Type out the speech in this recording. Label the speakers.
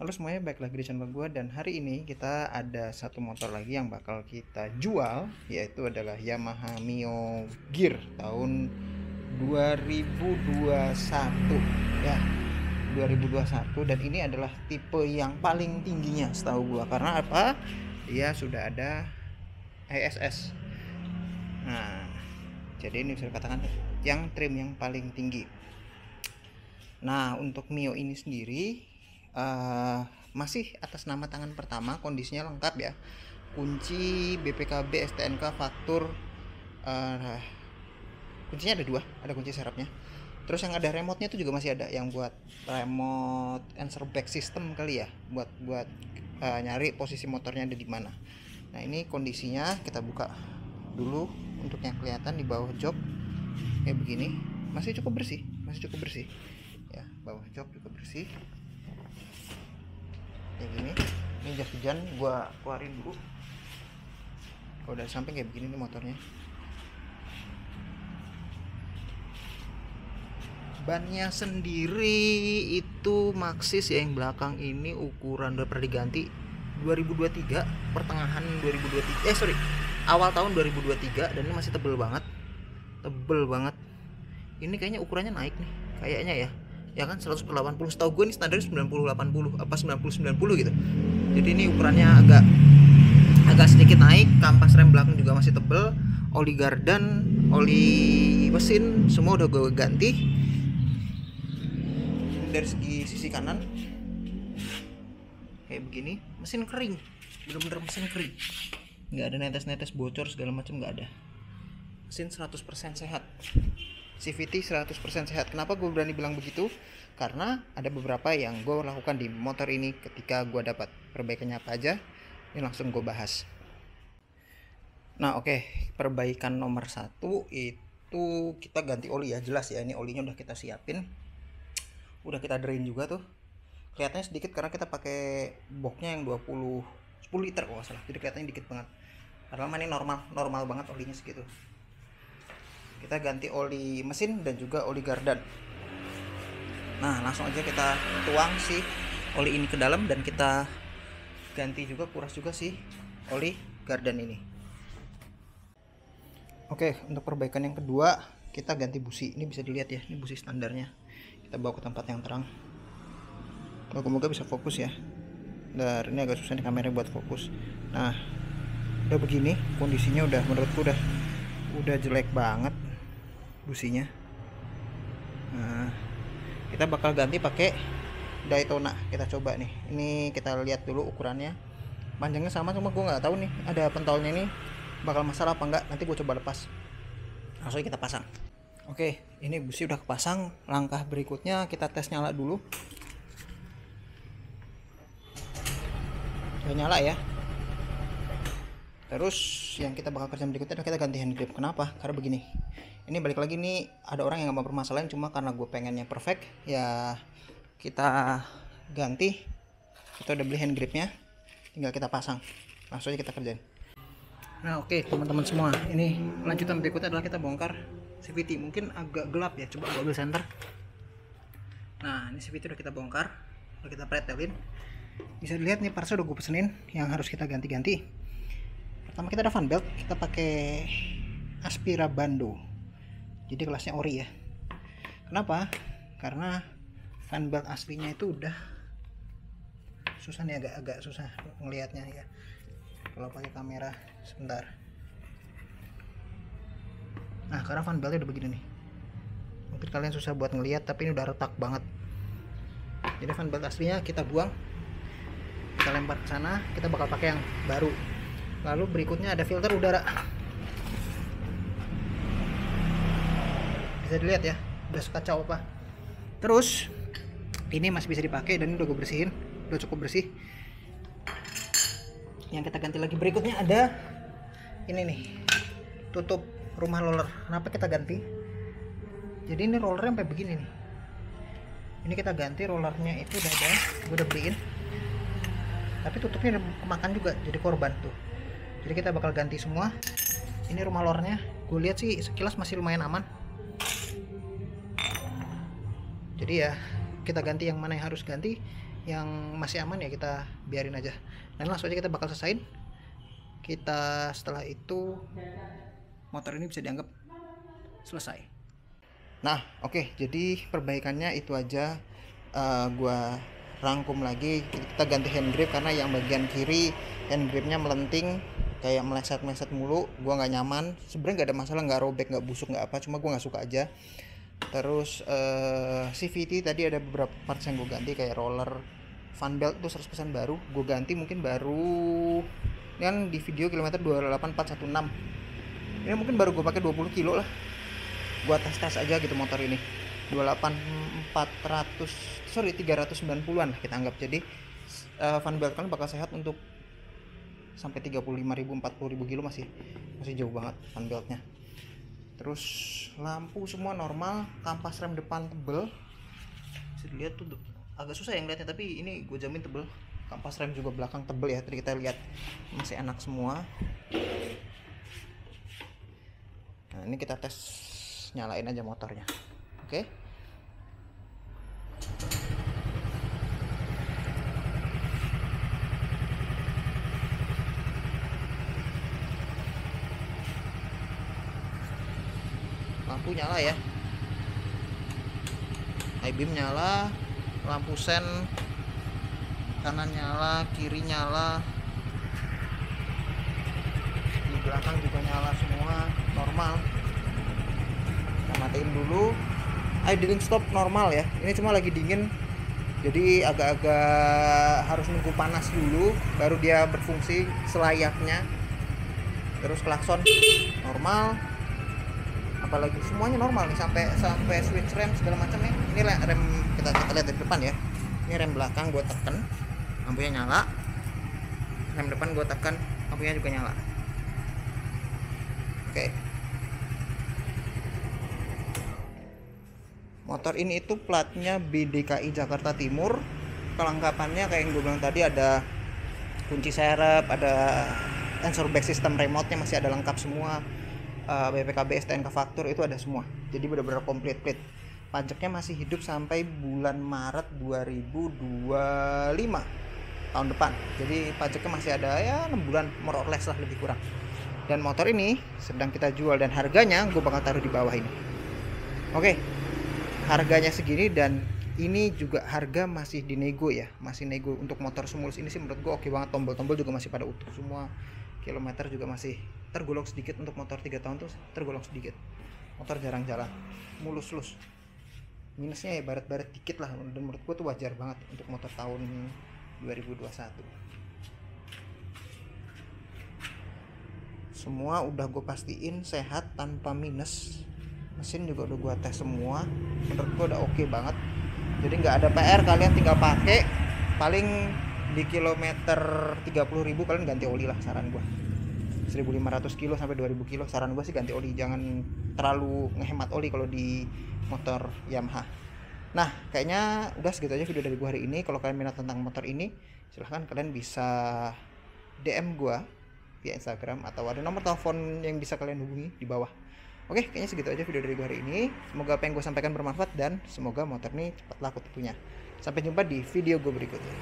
Speaker 1: Halo semuanya, balik lagi di channel gue. Dan hari ini kita ada satu motor lagi yang bakal kita jual, yaitu adalah Yamaha Mio Gear tahun 2021 ya, 2021. Dan ini adalah tipe yang paling tingginya setahu gue. Karena apa? Dia sudah ada ISS. Nah, jadi ini bisa dikatakan yang trim yang paling tinggi. Nah, untuk Mio ini sendiri masih atas nama tangan pertama, kondisinya lengkap ya, kunci, BPKB, STNK, faktur, kuncinya ada dua, ada kunci serapnya. Terus yang ada remote-nya itu juga masih ada, yang buat remote answer back system kali ya, buat nyari posisi motornya ada di mana. Nah, ini kondisinya kita buka dulu untuk yang kelihatan di bawah jok kayak begini, masih cukup bersih ya, bawah jok cukup bersih kayak gini. Ini jas hujan gua keluarin dulu. Kalau dari samping kayak begini nih motornya. Bannya sendiri itu Maxxis ya, yang belakang ini ukuran udah pernah diganti 2023, pertengahan 2023, awal tahun 2023, dan ini masih tebel banget. Ini kayaknya ukurannya naik nih kayaknya ya kan, 100/80. Setahu gue ini standarnya 90/80 apa 90/90 gitu. Jadi ini ukurannya agak sedikit naik. Kampas rem belakang juga masih tebel. Oli gardan, oli mesin semua udah gue ganti. Dari sisi kanan kayak begini, mesin kering, bener-bener mesin kering, nggak ada netes-netes bocor segala macam, nggak ada. Mesin 100% sehat, CVT 100% sehat. Kenapa gue berani bilang begitu? Karena ada beberapa yang gue lakukan di motor ini ketika gue dapat perbaikannya apa aja. Ini langsung gue bahas. Nah oke, perbaikan nomor 1 itu kita ganti oli ya, jelas ya. Ini olinya udah kita siapin, udah kita drain juga tuh. Kelihatannya sedikit karena kita pakai boxnya yang 10 liter kalau nggak salah, jadi kelihatannya dikit banget. Padahal ini normal banget olinya segitu. Kita ganti oli mesin dan juga oli gardan. Nah, langsung aja kita tuang si oli ini ke dalam dan kita ganti juga, kuras juga si oli gardan ini. Oke, untuk perbaikan yang kedua kita ganti busi. Ini bisa dilihat ya, ini busi standarnya. Kita bawa ke tempat yang terang. Moga-moga bisa fokus ya. Dan ini agak susah nih kameranya buat fokus. Nah, udah begini kondisinya, udah menurutku udah jelek banget businya. Nah, kita bakal ganti pakai Daytona. Kita coba nih, ini kita lihat dulu ukurannya. Panjangnya sama, cuma gue nggak tahu nih ada pentolnya ini bakal masalah apa enggak. Nanti gue coba lepas, langsung kita pasang. Oke, ini busi udah kepasang. Langkah berikutnya kita tes nyala dulu. Udah nyala ya. Terus yang kita bakal kerja berikutnya adalah kita ganti hand grip. Kenapa? Karena begini, ini balik lagi nih, ada orang yang nggak mau permasalahan, cuma karena gue pengennya perfect ya kita ganti. Kita udah beli hand gripnya, tinggal kita pasang, langsung aja kita kerjain. Nah oke teman-teman semua, ini lanjutan berikutnya adalah kita bongkar CVT. Mungkin agak gelap ya, coba gue ambil center. Nah ini CVT udah kita bongkar, udah kita pretelin. Bisa dilihat nih partsnya udah gue pesenin yang harus kita ganti-ganti. Pertama kita ada fan belt, kita pakai Aspira Bando, jadi kelasnya ori ya. Kenapa? Karena fan belt aslinya itu udah susah nih, agak susah ngelihatnya ya kalau pakai kamera. Sebentar. Nah karena fan beltnya udah begini nih, mungkin kalian susah buat ngelihat, tapi ini udah retak banget. Jadi fan belt aslinya kita buang, kita lempar ke sana, kita bakal pakai yang baru. Lalu berikutnya ada filter udara. Bisa dilihat ya, udah sekacau apa. Terus ini masih bisa dipakai dan ini udah gue bersihin, udah cukup bersih. Yang kita ganti lagi berikutnya ada ini nih, tutup rumah roller. Kenapa kita ganti? Jadi ini rollernya sampai begini nih. Ini kita ganti rollernya, itu udah ada, gue udah beliin. Tapi tutupnya udah kemakan juga, jadi korban tuh. Jadi kita bakal ganti semua. Ini rumah lornya, gue lihat sih sekilas masih lumayan aman. Jadi ya kita ganti yang mana yang harus ganti, yang masih aman ya kita biarin aja, dan langsung aja kita bakal selesain. Kita setelah itu motor ini bisa dianggap selesai. Nah oke, jadi perbaikannya itu aja. Gua rangkum lagi, kita ganti hand grip karena yang bagian kiri hand gripnya melenting kayak meleset mulu. Gua nggak nyaman, sebenarnya nggak ada masalah, nggak robek, nggak busuk, nggak apa, cuma gua nggak suka aja. Terus CVT tadi ada beberapa parts yang gue ganti, kayak roller, fan belt tuh 100% baru gue ganti, mungkin baru kan di video kilometer 28416 ini mungkin baru gue pakai 20 kilo lah. Gue tes aja gitu motor ini 390-an lah kita anggap. Jadi fan belt kan bakal sehat untuk sampai 35.000 40.000 kilo, masih jauh banget fan beltnya. Terus lampu semua normal, kampas rem depan tebel, bisa dilihat tuh, agak susah yang lihatnya tapi ini gue jamin tebel. Kampas rem juga belakang tebel ya, tadi kita lihat masih enak semua. Nah ini kita tes, nyalain aja motornya. Oke. Lampu nyala ya, high beam nyala, lampu sen kanan nyala, kiri nyala, di belakang juga nyala semua normal. Kita matiin dulu, idling stop normal ya, ini cuma lagi dingin jadi agak-agak harus nunggu panas dulu baru dia berfungsi selayaknya. Terus klakson normal, apalagi semuanya normal nih, sampai switch rem segala macam ya. Ini rem kita lihat dari depan ya, ini rem belakang gue tekan lampunya nyala, rem depan gue tekan lampunya juga nyala. Oke. Motor ini itu platnya BDKI Jakarta Timur. Kelengkapannya kayak yang gue bilang tadi, ada kunci serep, ada sensor back system, remote-nya masih ada lengkap semua. BPKB, STNK faktur itu ada semua, jadi benar-benar komplit. Pajaknya masih hidup sampai bulan Maret 2025 tahun depan, jadi pajaknya masih ada ya 6 bulan more or less lah, lebih kurang. Dan motor ini sedang kita jual dan harganya gue bakal taruh di bawah ini. Oke, harganya segini, dan ini juga harga masih dinego ya, masih nego. Untuk motor semulus ini sih menurut gue oke banget, tombol-tombol juga masih pada utuh semua, kilometer juga masih tergolong sedikit. Untuk motor 3 tahun tuh tergolong sedikit, motor jarang jalan, mulus-lus. Minusnya ya baret-baret dikit lah, dan menurut gue tuh wajar banget untuk motor tahun 2021. Semua udah gue pastiin sehat tanpa minus, mesin juga udah gue tes semua, menurut gue udah oke banget. Jadi nggak ada PR, kalian tinggal pakai. Paling di kilometer 30.000 kalian ganti oli lah, saran gue 1.500 kilo sampai 2.000 kilo, saran gue sih ganti oli, jangan terlalu ngehemat oli kalau di motor Yamaha. Nah kayaknya udah segitu aja video dari gue hari ini. Kalau kalian minat tentang motor ini, silahkan kalian bisa DM gue via Instagram, atau ada nomor telepon yang bisa kalian hubungi di bawah. Oke, kayaknya segitu aja video dari gue hari ini. Semoga apa yang gue sampaikan bermanfaat, dan semoga motor ini cepat laku tentunya. Sampai jumpa di video gue berikutnya.